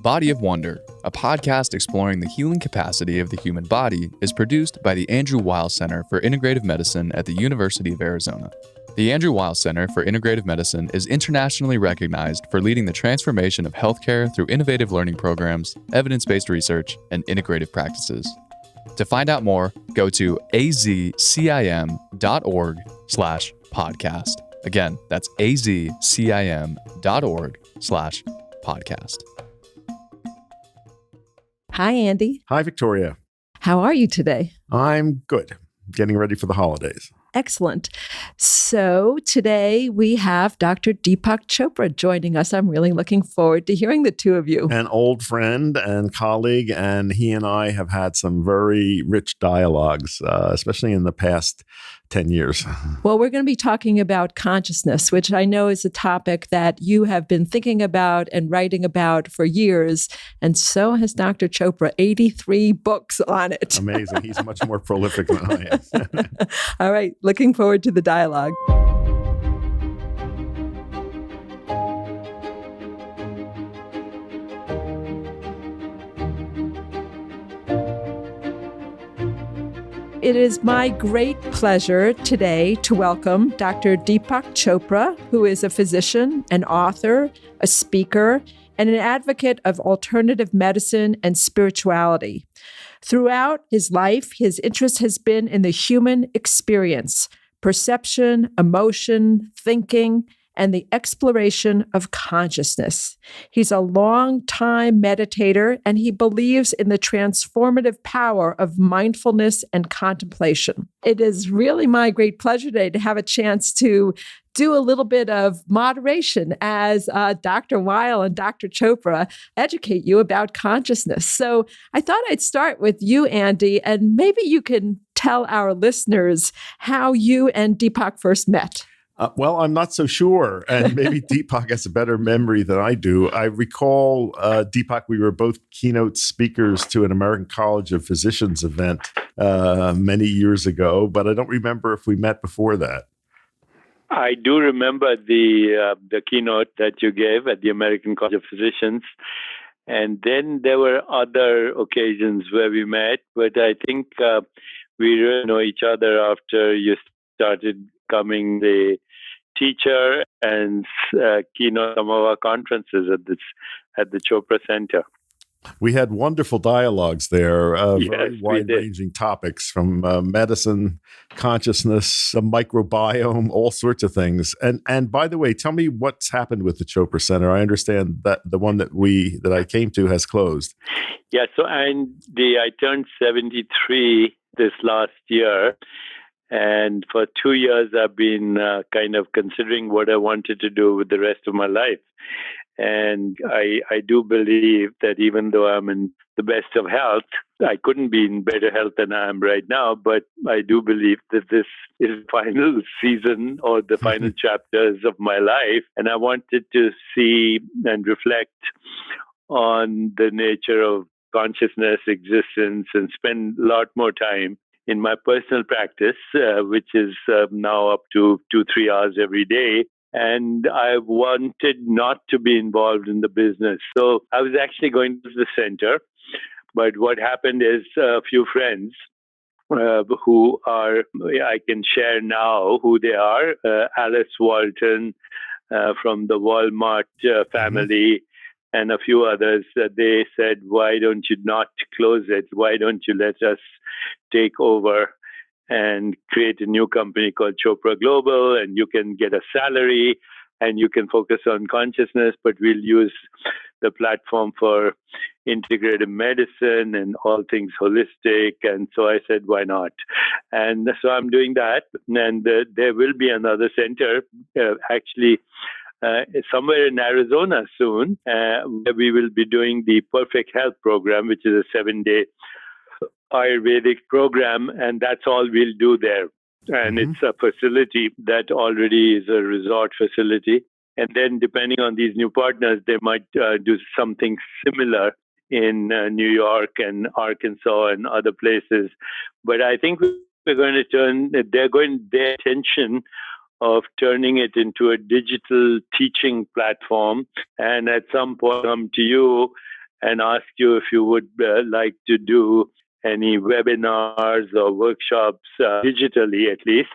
Body of Wonder, a podcast exploring the healing capacity of the human body, is produced by the Andrew Weil Center for Integrative Medicine at the University of Arizona. The Andrew Weil Center for Integrative Medicine is internationally recognized for leading the transformation of healthcare through innovative learning programs, evidence-based research, and integrative practices. To find out more, go to azcim.org/podcast. Again, that's azcim.org/podcast. Hi, Andy. Hi, Victoria. How are you today? I'm good. Getting ready for the holidays. Excellent. So today we have Dr. Deepak Chopra joining us. I'm really looking forward to hearing the two of you. An old friend and colleague, and he and I have had some very rich dialogues, especially in the past 10 years. Well, we're going to be talking about consciousness, which I know is a topic that you have been thinking about and writing about for years. And so has Dr. Chopra, 83 books on it. Amazing. He's much more prolific than I am. All right. Looking forward to the dialogue. It is my great pleasure today to welcome Dr. Deepak Chopra, who is a physician, an author, a speaker, and an advocate of alternative medicine and spirituality. Throughout his life, his interest has been in the human experience, perception, emotion, thinking, and the exploration of consciousness. He's a long-time meditator, and he believes in the transformative power of mindfulness and contemplation. It is really my great pleasure today to have a chance to do a little bit of moderation as Dr. Weil and Dr. Chopra educate you about consciousness. So I thought I'd start with you, Andy, and maybe you can tell our listeners how you and Deepak first met. Well, I'm not so sure, and maybe Deepak has a better memory than I do. I recall, Deepak, we were both keynote speakers to an American College of Physicians event many years ago, but I don't remember if we met before that. I do remember the keynote that you gave at the American College of Physicians, and then there were other occasions where we met, but I think we really know each other after you started becoming the teacher and keynote some of our conferences at the Chopra Center. We had wonderful dialogues there, Yes, very wide-ranging topics from medicine, consciousness, the microbiome, all sorts of things. And by the way, tell me what's happened with the Chopra Center. I understand that the one that I came to has closed. Yeah, so I turned 73 this last year. And for 2 years, I've been kind of considering what I wanted to do with the rest of my life. And I do believe that even though I'm in the best of health, I couldn't be in better health than I am right now. But I do believe that this is the final season or the final chapters of my life. And I wanted to see and reflect on the nature of consciousness, existence, and spend a lot more time in my personal practice, which is now up to 2-3 hours every day. And I wanted not to be involved in the business. So I was actually going to the center. But what happened is a few friends who are, I can share now who they are, Alice Walton from the Walmart family, and a few others. They said, why don't you not close it? Why don't you let us take over and create a new company called Chopra Global, and you can get a salary and you can focus on consciousness, but we'll use the platform for integrative medicine and all things holistic. And so I said, why not? And so I'm doing that. And there will be another center, actually, somewhere in Arizona soon, where we will be doing the Perfect Health program, which is a 7-day Ayurvedic program, and that's all we'll do there. And it's a facility that already is a resort facility. And then depending on these new partners, they might do something similar in New York and Arkansas and other places. But I think we're going to their attention of turning it into a digital teaching platform, and at some point come to you and ask you if you would like to do any webinars or workshops, digitally at least,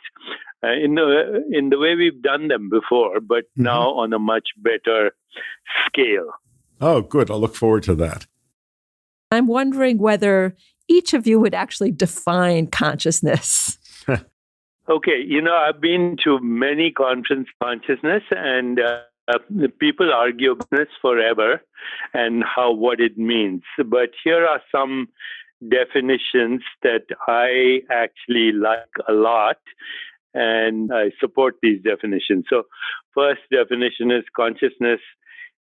in the way we've done them before, but now on a much better scale. Oh, good. I'll look forward to that. I'm wondering whether each of you would actually define consciousness. Okay, I've been to many conferences on consciousness, and people argue about this forever and what it means. But here are some definitions that I actually like a lot, and I support these definitions. So, first definition is consciousness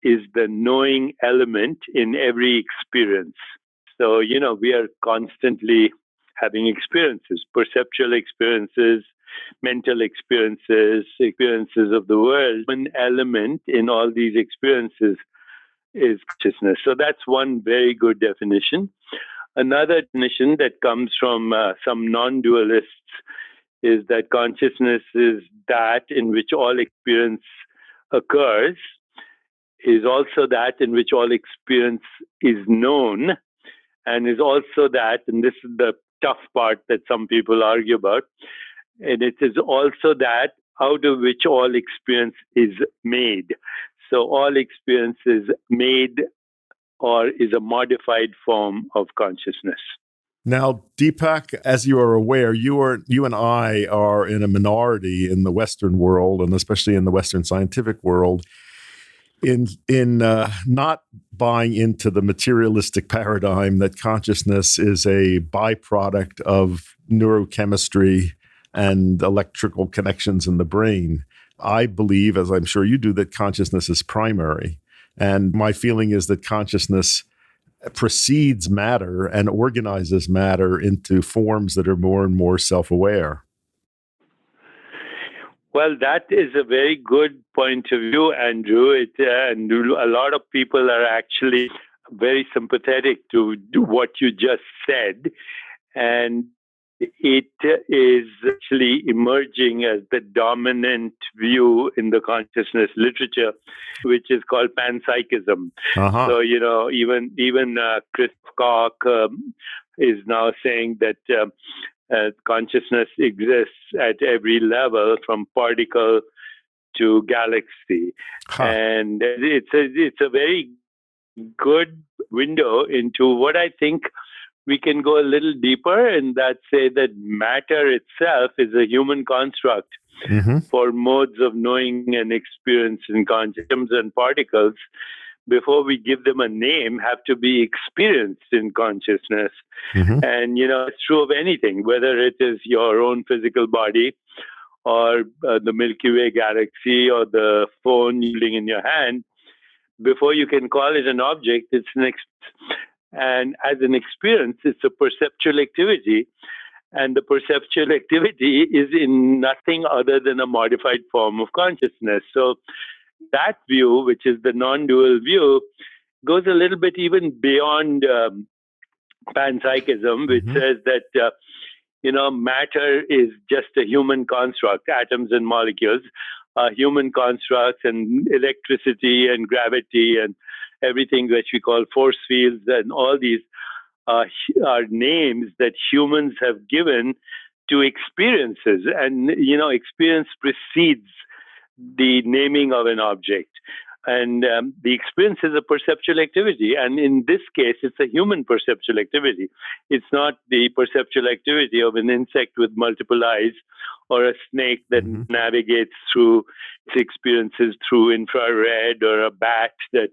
is the knowing element in every experience. So, we are constantly having experiences, perceptual experiences, mental experiences, experiences of the world. One element in all these experiences is consciousness. So that's one very good definition. Another definition that comes from some non-dualists is that consciousness is that in which all experience occurs, is also that in which all experience is known, and is also that, and this is the tough part that some people argue about, and it is also that out of which all experience is made. So all experience is made or is a modified form of consciousness. Now, Deepak, as you are aware, you and I are in a minority in the Western world, and especially in the Western scientific world, in not buying into the materialistic paradigm that consciousness is a byproduct of neurochemistry and electrical connections in the brain. I believe, as I'm sure you do, that consciousness is primary. And my feeling is that consciousness precedes matter and organizes matter into forms that are more and more self-aware. Well, that is a very good point of view, Andrew. And a lot of people are actually very sympathetic to what you just said. And it is actually emerging as the dominant view in the consciousness literature, which is called panpsychism. So, even Chris Koch is now saying that consciousness exists at every level, from particle to galaxy. And it's a very good window into what I think we can go a little deeper, and that say that matter itself is a human construct for modes of knowing and experience in consciousness, and particles, before we give them a name, have to be experienced in consciousness. And, it's true of anything, whether it is your own physical body or the Milky Way galaxy or the phone holding in your hand. Before you can call it an object, it's an and as an experience, it's a perceptual activity. And the perceptual activity is in nothing other than a modified form of consciousness. So that view, which is the non-dual view, goes a little bit even beyond panpsychism, which says that, matter is just a human construct, atoms and molecules, human constructs, and electricity and gravity and everything which we call force fields, and all these are names that humans have given to experiences. And, experience precedes the naming of an object. And the experience is a perceptual activity. And in this case, it's a human perceptual activity. It's not the perceptual activity of an insect with multiple eyes or a snake that navigates through its experiences through infrared, or a bat that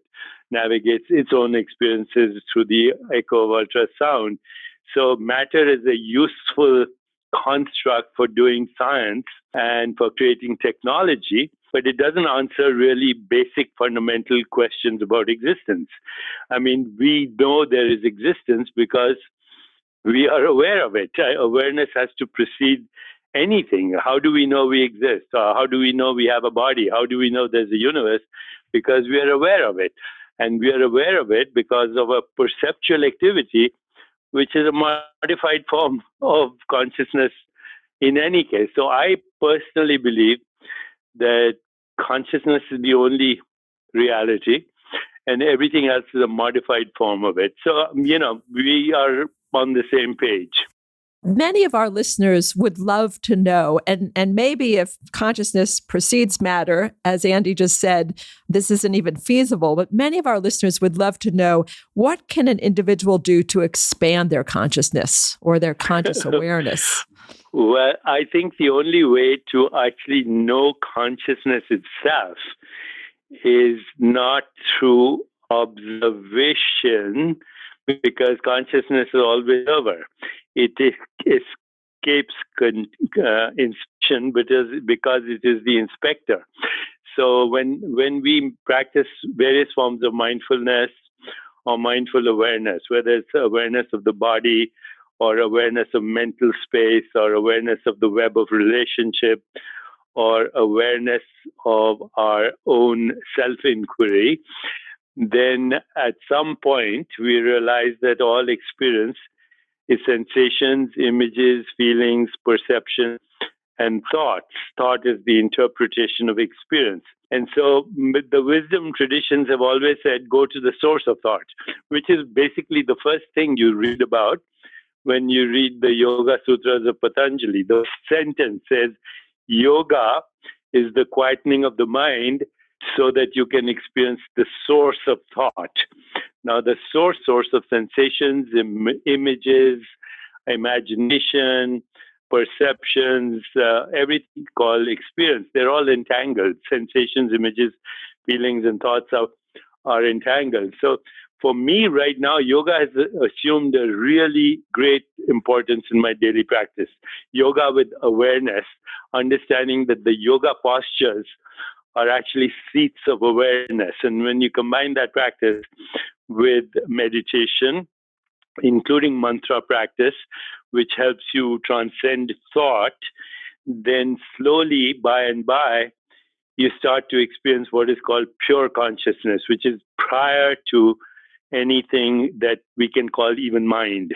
navigates its own experiences through the echo of ultrasound. So matter is a useful construct for doing science and for creating technology, but it doesn't answer really basic fundamental questions about existence. I mean, we know there is existence because we are aware of it. Awareness has to precede anything. How do we know we exist? How do we know we have a body? How do we know there's a universe? Because we are aware of it. And we are aware of it because of a perceptual activity, which is a modified form of consciousness in any case. So I personally believe that consciousness is the only reality, and everything else is a modified form of it. So, we are on the same page. Many of our listeners would love to know, and maybe if consciousness precedes matter, as Andy just said, this isn't even feasible, but many of our listeners would love to know, what can an individual do to expand their consciousness or their conscious awareness? Well, I think the only way to actually know consciousness itself is not through observation, because consciousness is always over. It escapes inspection because it is the inspector. So when we practice various forms of mindfulness or mindful awareness, whether it's awareness of the body or awareness of mental space or awareness of the web of relationship or awareness of our own self-inquiry, then at some point we realize that all experience is sensations, images, feelings, perception, and thoughts. Thought is the interpretation of experience. And so the wisdom traditions have always said, go to the source of thought, which is basically the first thing you read about when you read the Yoga Sutras of Patanjali. The sentence says, yoga is the quietening of the mind so that you can experience the source of thought. Now, the source of sensations, images, imagination, perceptions, everything called experience, they're all entangled. Sensations, images, feelings, and thoughts are entangled. So for me right now, yoga has assumed a really great importance in my daily practice. Yoga with awareness, understanding that the yoga postures are actually seats of awareness. And when you combine that practice with meditation, including mantra practice, which helps you transcend thought, then slowly, by and by, you start to experience what is called pure consciousness, which is prior to anything that we can call even mind.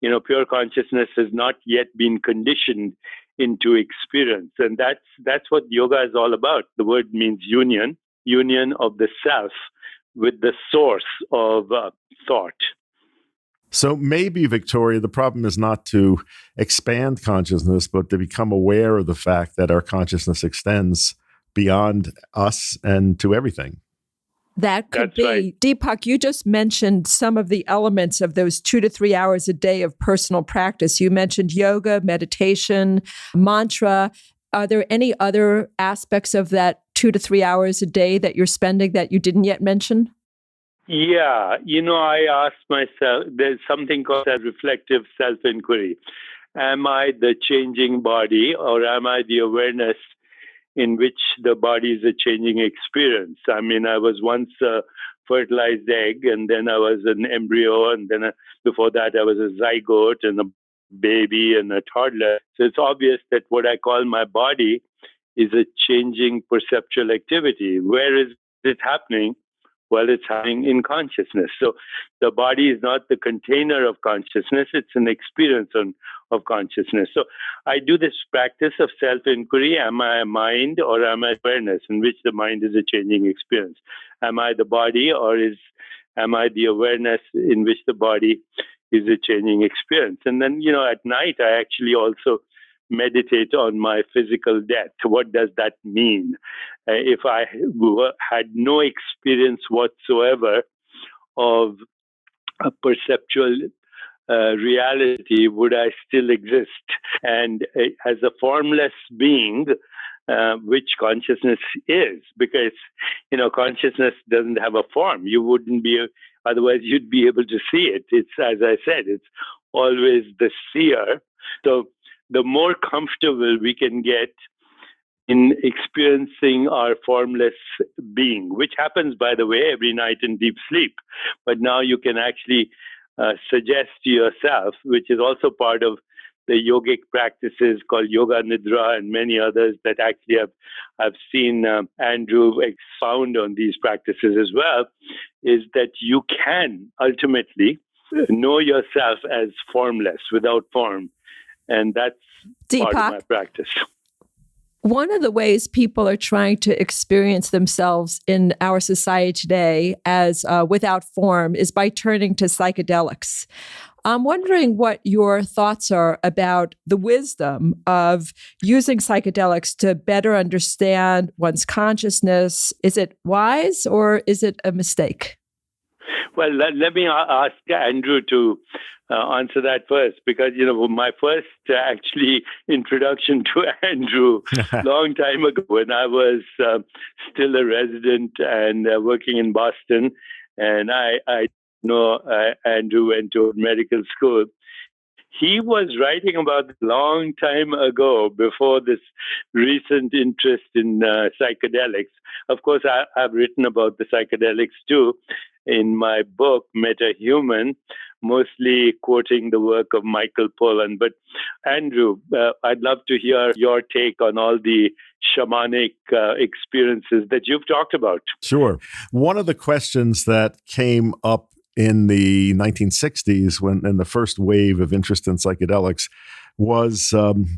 Pure consciousness has not yet been conditioned into experience. And that's what yoga is all about. The word means union of the self with the source of thought. So maybe, Victoria, the problem is not to expand consciousness, but to become aware of the fact that our consciousness extends beyond us and to everything. That could be. Right. Deepak, you just mentioned some of the elements of those 2 to 3 hours a day of personal practice. You mentioned yoga, meditation, mantra. Are there any other aspects of that 2 to 3 hours a day that you're spending that you didn't yet mention? Yeah, I asked myself, there's something called a reflective self-inquiry. Am I the changing body, or am I the awareness in which the body is a changing experience? I mean, I was once a fertilized egg, and then I was an embryo, and then before that I was a zygote and a baby and a toddler. So it's obvious that what I call my body is a changing perceptual activity. Where is it happening? Well, it's happening in consciousness. So the body is not the container of consciousness, it's an experience of consciousness. So I do this practice of self-inquiry. Am I a mind, or am I awareness, in which the mind is a changing experience? Am I the body, or am I the awareness in which the body is a changing experience? And then, at night, I actually also meditate on my physical death. What does that mean? If I had no experience whatsoever of a perceptual reality, would I still exist? And as a formless being, which consciousness is, because consciousness doesn't have a form. You wouldn't be, otherwise you'd be able to see it. It's, as I said, it's always the seer. So the more comfortable we can get in experiencing our formless being, which happens, by the way, every night in deep sleep. But now you can actually suggest to yourself, which is also part of the yogic practices called Yoga Nidra and many others that actually I've seen Andrew expound on these practices as well, is that you can ultimately know yourself as formless, without form. And that's Deepak, part of my practice. One of the ways people are trying to experience themselves in our society today as without form is by turning to psychedelics. I'm wondering what your thoughts are about the wisdom of using psychedelics to better understand one's consciousness. Is it wise or is it a mistake? Well, let me ask Andrew to answer that first, because, my first actually introduction to Andrew long time ago when I was still a resident and working in Boston, and I know Andrew went to medical school. He was writing about it a long time ago, before this recent interest in psychedelics. Of course, I've written about the psychedelics too in my book, Metahuman, mostly quoting the work of Michael Pollan. But Andrew, I'd love to hear your take on all the shamanic experiences that you've talked about. Sure. One of the questions that came up in the 1960s, when in the first wave of interest in psychedelics, was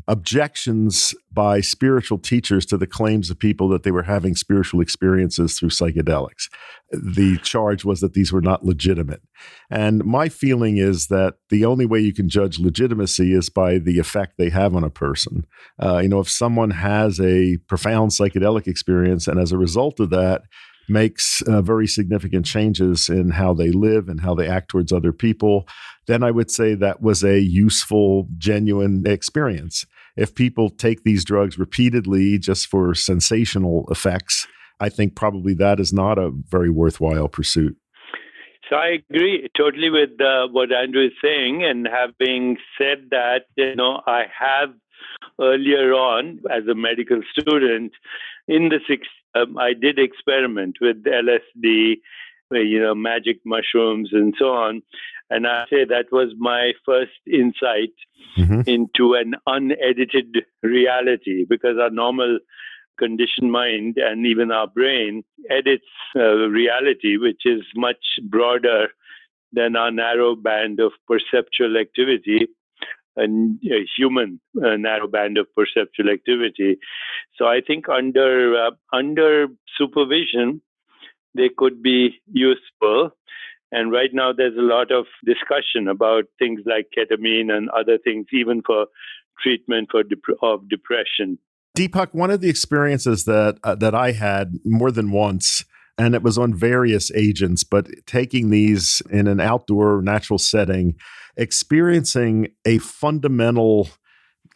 objections by spiritual teachers to the claims of people that they were having spiritual experiences through psychedelics. The charge was that these were not legitimate. And my feeling is that the only way you can judge legitimacy is by the effect they have on a person. If someone has a profound psychedelic experience and as a result of that makes very significant changes in how they live and how they act towards other people, then I would say that was a useful, genuine experience. If people take these drugs repeatedly just for sensational effects, I think probably that is not a very worthwhile pursuit. So I agree totally with what Andrew is saying. And having said that, I have earlier on as a medical student in the 60s, I did experiment with LSD, magic mushrooms and so on. And I say that was my first insight into an unedited reality, because our normal conditioned mind and even our brain edits reality, which is much broader than our narrow band of perceptual activity, and human narrow band of perceptual activity. So I think under supervision, they could be useful. And right now, there's a lot of discussion about things like ketamine and other things, even for treatment of depression. Deepak, one of the experiences that I had more than once, and it was on various agents, but taking these in an outdoor natural setting, experiencing a fundamental,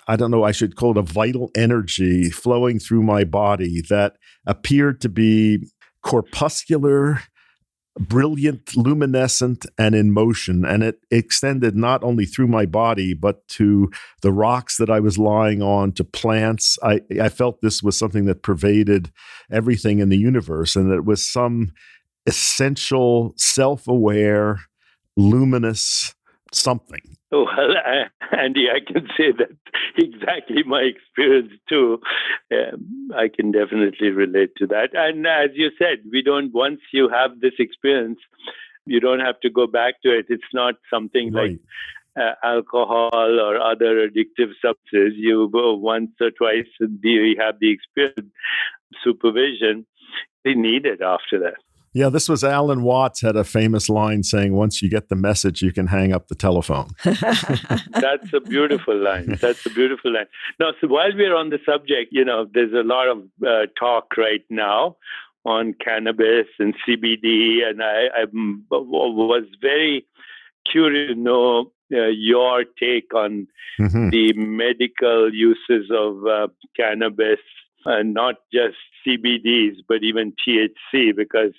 I don't know, I should call it a vital energy flowing through my body that appeared to be corpuscular, brilliant, luminescent, and in motion. And it extended not only through my body, but to the rocks that I was lying on, to plants. I felt this was something that pervaded everything in the universe, and it was some essential, self-aware, luminous something. Well, Andy, I can say that exactly my experience too. I can definitely relate to that. And as you said, once you have this experience, you don't have to go back to it. It's not something Right. like alcohol or other addictive substances. You go once or twice, you have the experience, supervision. They need it after that. Yeah, this was Alan Watts had a famous line saying, once you get the message, you can hang up the telephone. That's a beautiful line. That's a beautiful line. Now, so while we're on the subject, there's a lot of talk right now on cannabis and CBD, and I was very curious to know your take on the medical uses of cannabis, and not just CBDs, but even THC, because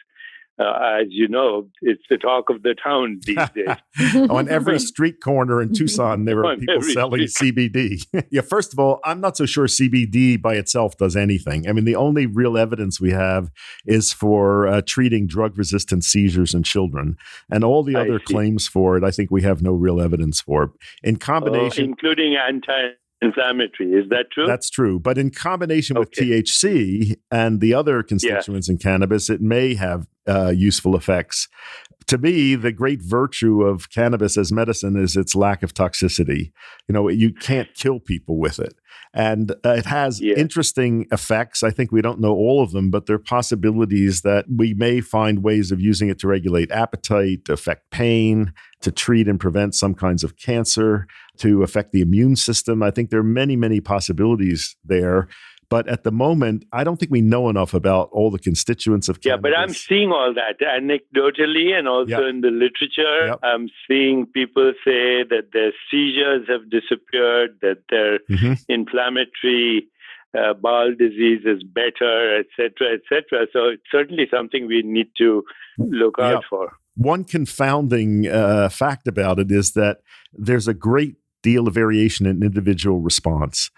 as you know, it's the talk of the town these days. On every street corner in Tucson, there are people selling CBD. Yeah, first of all, I'm not so sure CBD by itself does anything. I mean, the only real evidence we have is for treating drug-resistant seizures in children. And all the other claims for it, I think we have no real evidence for. In combination... including anti-inflammatory. Is that true? That's true. But in combination with THC and the other constituents in cannabis, it may have useful effects. To me, the great virtue of cannabis as medicine is its lack of toxicity. You can't kill people with it. And it has interesting effects. I think we don't know all of them, but there are possibilities that we may find ways of using it to regulate appetite, to affect pain, to treat and prevent some kinds of cancer, to affect the immune system. I think there are many, many possibilities there. But at the moment, I don't think we know enough about all the constituents of cannabis. Yeah, but I'm seeing all that anecdotally and also in the literature. Yep. I'm seeing people say that their seizures have disappeared, that their inflammatory bowel disease is better, et cetera, et cetera. So it's certainly something we need to look out for. One confounding fact about it is that there's a great deal of variation in individual response.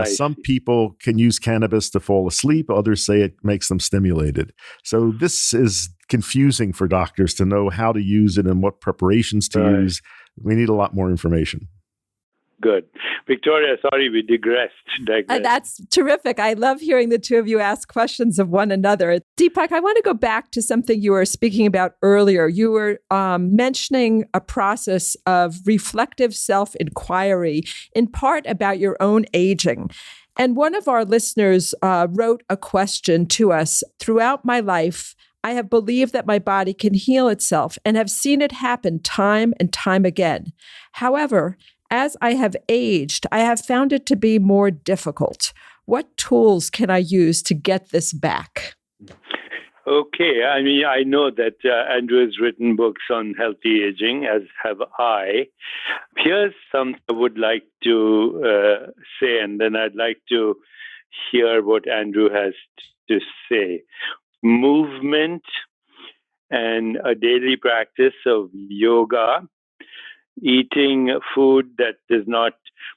Some people can use cannabis to fall asleep. Others say it makes them stimulated. So this is confusing for doctors to know how to use it and what preparations to use. We need a lot more information. Good. Victoria, sorry, we digressed. That's terrific. I love hearing the two of you ask questions of one another. Deepak, I want to go back to something you were speaking about earlier. You were mentioning a process of reflective self-inquiry, in part about your own aging. And one of our listeners wrote a question to us. Throughout my life, I have believed that my body can heal itself and have seen it happen time and time again. However, as I have aged, I have found it to be more difficult. What tools can I use to get this back? Okay. I know that Andrew has written books on healthy aging, as have I. Here's something I would like to say, and then I'd like to hear what Andrew has to say. Movement and a daily practice of yoga, eating food that is not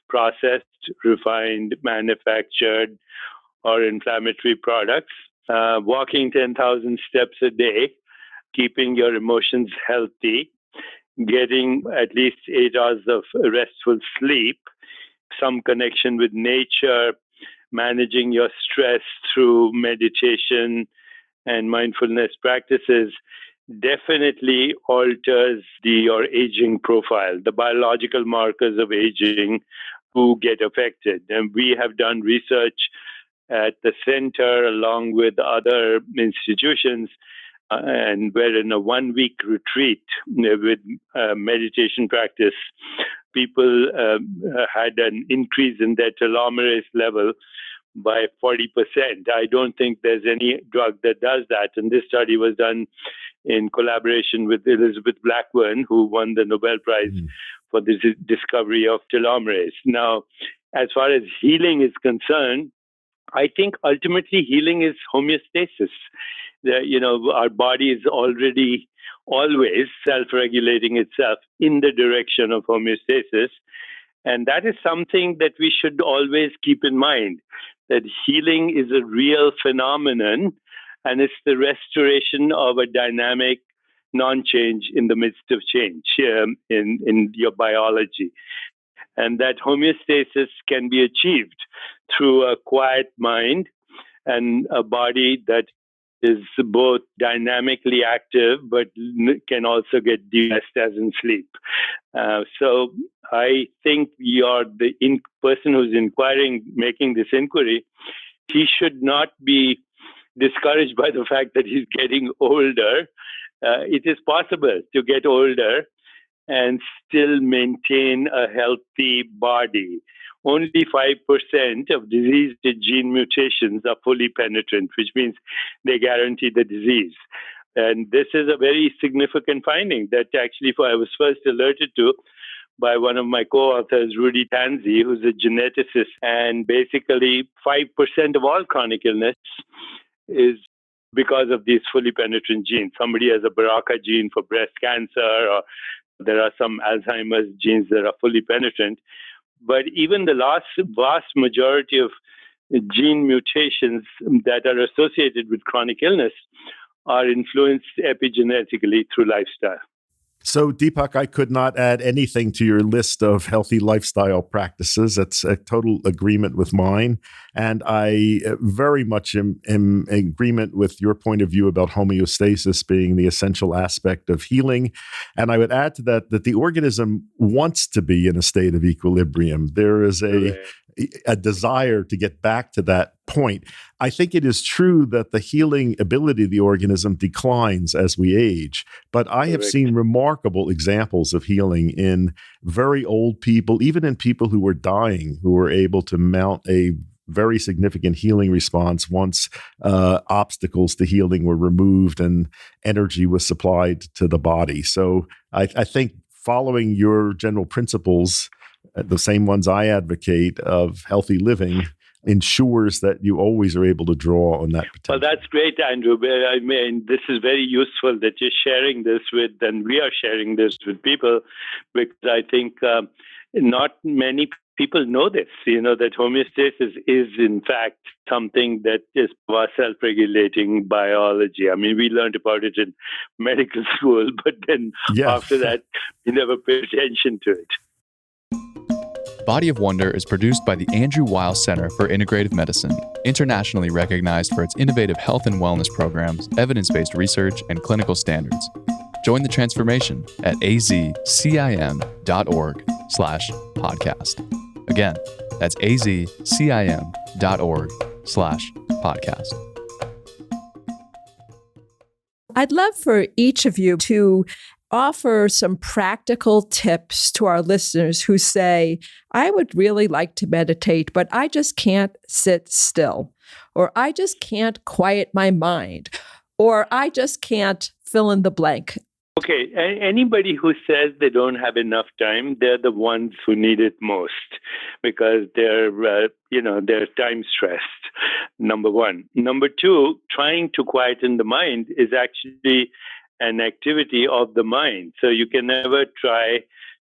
processed, refined, manufactured, or inflammatory products, walking 10,000 steps a day, keeping your emotions healthy, getting at least 8 hours of restful sleep, some connection with nature, managing your stress through meditation and mindfulness practices definitely alters your aging profile, the biological markers of aging who get affected. And we have done research at the center along with other institutions, and we're in a 1-week retreat with meditation practice. People had an increase in their telomerase level by 40%. I don't think there's any drug that does that. And this study was done in collaboration with Elizabeth Blackburn, who won the Nobel Prize for the discovery of telomerase. Now, as far as healing is concerned, I think ultimately healing is homeostasis. Our body is already always self-regulating itself in the direction of homeostasis. And that is something that we should always keep in mind, that healing is a real phenomenon, and it's the restoration of a dynamic non-change in the midst of change in your biology. And that homeostasis can be achieved through a quiet mind and a body that is both dynamically active, but can also get de-stressed as in sleep. So I think you're the person who's making this inquiry. He should not be discouraged by the fact that he's getting older. It is possible to get older and still maintain a healthy body. Only 5% of diseased gene mutations are fully penetrant, which means they guarantee the disease. And this is a very significant finding that actually I was first alerted to by one of my co-authors, Rudy Tanzi, who's a geneticist. And basically 5% of all chronic illness is because of these fully penetrant genes. Somebody has a BRCA gene for breast cancer, or there are some Alzheimer's genes that are fully penetrant. But even the vast majority of gene mutations that are associated with chronic illness are influenced epigenetically through lifestyle. So, Deepak, I could not add anything to your list of healthy lifestyle practices. That's a total agreement with mine. And I very much am in agreement with your point of view about homeostasis being the essential aspect of healing. And I would add to that the organism wants to be in a state of equilibrium. There is a desire to get back to that point. I think it is true that the healing ability of the organism declines as we age, but I have seen remarkable examples of healing in very old people, even in people who were dying, who were able to mount a very significant healing response once obstacles to healing were removed and energy was supplied to the body. So I think following your general principles, the same ones I advocate of healthy living, ensures that you always are able to draw on that potential. Well, that's great, Andrew. I mean, this is very useful that you're sharing this with, and we are sharing this with people, because I think not many people know this, that homeostasis is, in fact, something that is self-regulating biology. I mean, we learned about it in medical school, but then after that, we never paid attention to it. Body of Wonder is produced by the Andrew Weil Center for Integrative Medicine, internationally recognized for its innovative health and wellness programs, evidence-based research, and clinical standards. Join the transformation at azcim.org/podcast. Again, that's azcim.org/podcast. I'd love for each of you to offer some practical tips to our listeners who say, I would really like to meditate, but I just can't sit still, or I just can't quiet my mind, or I just can't fill in the blank. Okay, anybody who says they don't have enough time, they're the ones who need it most, because they're time stressed, number one. Number two, trying to quieten the mind is actually an activity of the mind. So you can never try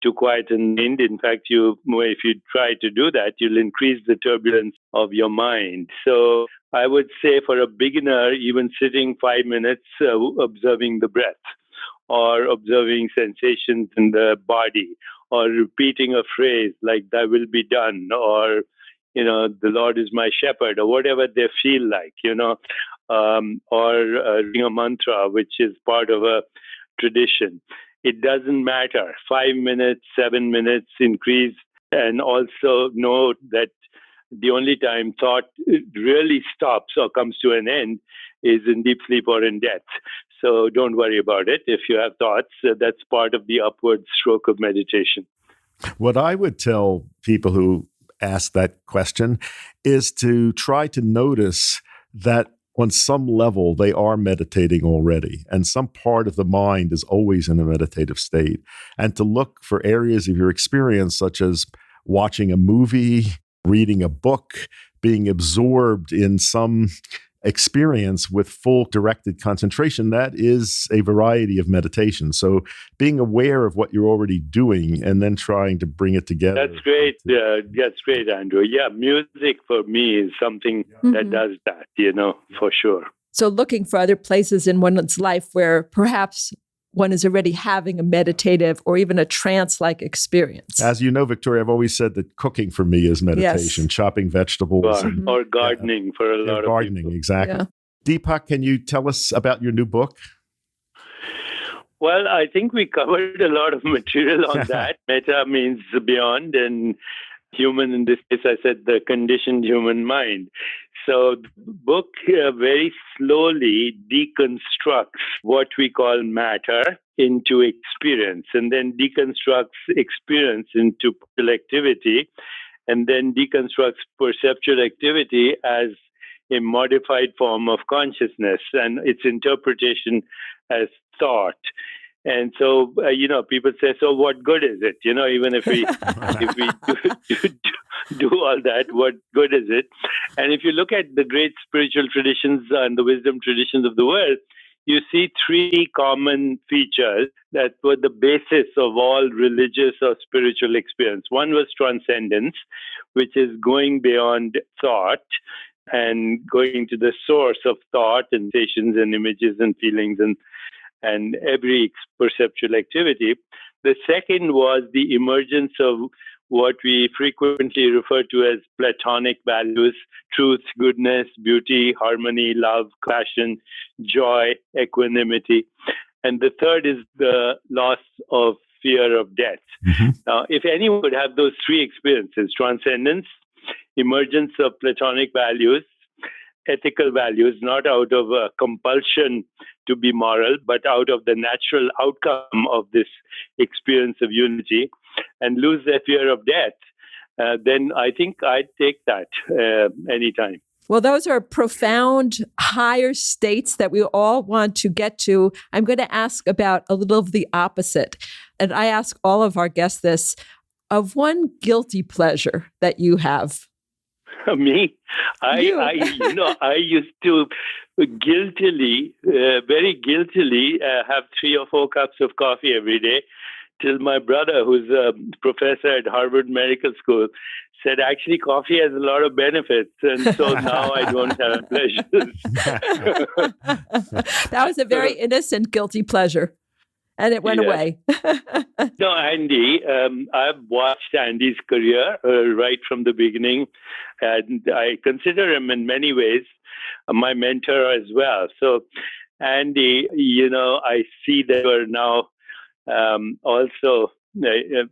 to quieten the mind. In fact, if you try to do that, you'll increase the turbulence of your mind. So I would say for a beginner, even sitting 5 minutes, observing the breath, or observing sensations in the body, or repeating a phrase like "Thy will be done," or the Lord is my shepherd, or whatever they feel like, or reading a mantra, which is part of a tradition. It doesn't matter. 5 minutes, 7 minutes, increase. And also know that the only time thought really stops or comes to an end is in deep sleep or in death. So don't worry about it. If you have thoughts, that's part of the upward stroke of meditation. What I would tell people who ask that question is to try to notice that on some level, they are meditating already, and some part of the mind is always in a meditative state. And to look for areas of your experience, such as watching a movie, reading a book, being absorbed in some experience with full directed concentration, that is a variety of meditation. So being aware of what you're already doing and then trying to bring it together. That's great. That's great, Andrew. Yeah, music for me is something that does that, for sure. So looking for other places in one's life where perhaps one is already having a meditative or even a trance-like experience. As you know, Victoria, I've always said that cooking for me is meditation, chopping vegetables. Or gardening for a lot of gardening, people. Exactly. Yeah. Deepak, can you tell us about your new book? Well, I think we covered a lot of material on that. Meta means beyond, and human, in this case, I said the conditioned human mind. So the book very slowly deconstructs what we call matter into experience, and then deconstructs experience into perceptual activity, and then deconstructs perceptual activity as a modified form of consciousness and its interpretation as thought. And so, people say, so what good is it? Even if we do all that, what good is it? And if you look at the great spiritual traditions and the wisdom traditions of the world, you see three common features that were the basis of all religious or spiritual experience. One was transcendence, which is going beyond thought and going to the source of thought and sensations and images and feelings and and every perceptual activity. The second was the emergence of what we frequently refer to as Platonic values: truth, goodness, beauty, harmony, love, compassion, joy, equanimity. And the third is the loss of fear of death. Mm-hmm. Now, if anyone could have those three experiences: transcendence, emergence of Platonic values, ethical values, not out of a compulsion to be moral, but out of the natural outcome of this experience of unity, and lose their fear of death, then I think I'd take that anytime. Well, those are profound, higher states that we all want to get to. I'm going to ask about a little of the opposite. And I ask all of our guests this, of one guilty pleasure that you have. Me? I used to guiltily, very guiltily, have 3 or 4 cups of coffee every day, till my brother, who's a professor at Harvard Medical School, said, actually, coffee has a lot of benefits. And so now I don't have pleasures. That was a very innocent, guilty pleasure. And it went away. No, Andy, I've watched Andy's career right from the beginning. And I consider him in many ways my mentor as well. So, Andy, I see that you're now also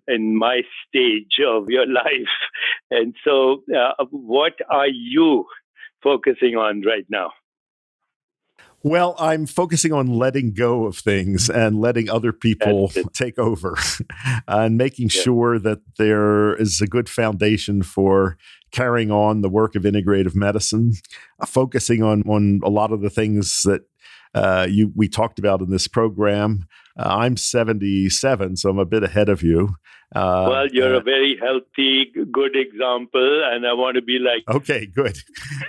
in my stage of your life. And so what are you focusing on right now? Well, I'm focusing on letting go of things and letting other people take over and making sure that there is a good foundation for carrying on the work of integrative medicine, focusing on a lot of the things that we talked about in this program. I'm 77, so I'm a bit ahead of you. Well, you're a very healthy, good example, and I want to be like. Okay, good.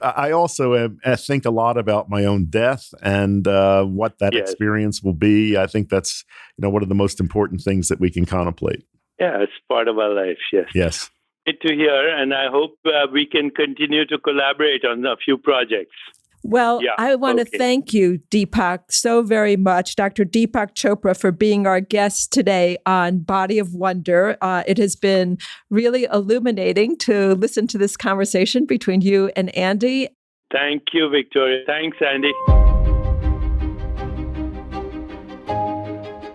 I also think a lot about my own death and what that experience will be. I think that's one of the most important things that we can contemplate. Yeah, it's part of our life. Yes. Yes. Good to hear, and I hope we can continue to collaborate on a few projects. Well, I want to thank you, Deepak, so very much, Dr. Deepak Chopra, for being our guest today on Body of Wonder. It has been really illuminating to listen to this conversation between you and Andy. Thank you, Victoria. Thanks, Andy.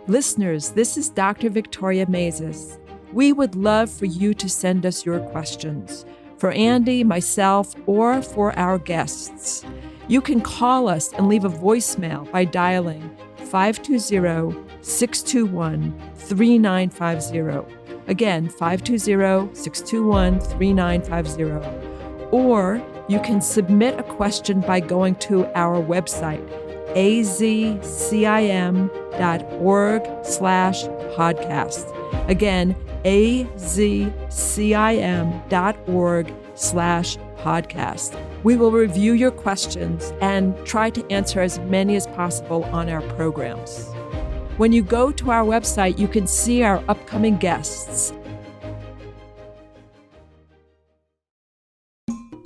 Listeners, this is Dr. Victoria Maizes. We would love for you to send us your questions for Andy, myself, or for our guests. You can call us and leave a voicemail by dialing 520-621-3950. Again, 520-621-3950. Or you can submit a question by going to our website, azcim.org/podcast. Again, azcim.org/podcast. We will review your questions and try to answer as many as possible on our programs. When you go to our website, you can see our upcoming guests.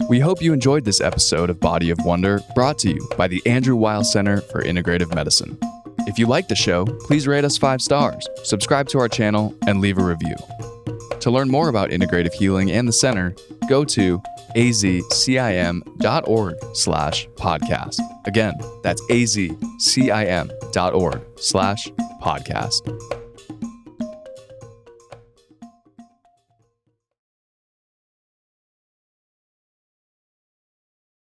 We hope you enjoyed this episode of Body of Wonder, brought to you by the Andrew Weil Center for Integrative Medicine. If you like the show, please rate us 5 stars, subscribe to our channel, and leave a review. To learn more about integrative healing and the center, go to azcim.org/podcast. Again, that's azcim.org/podcast.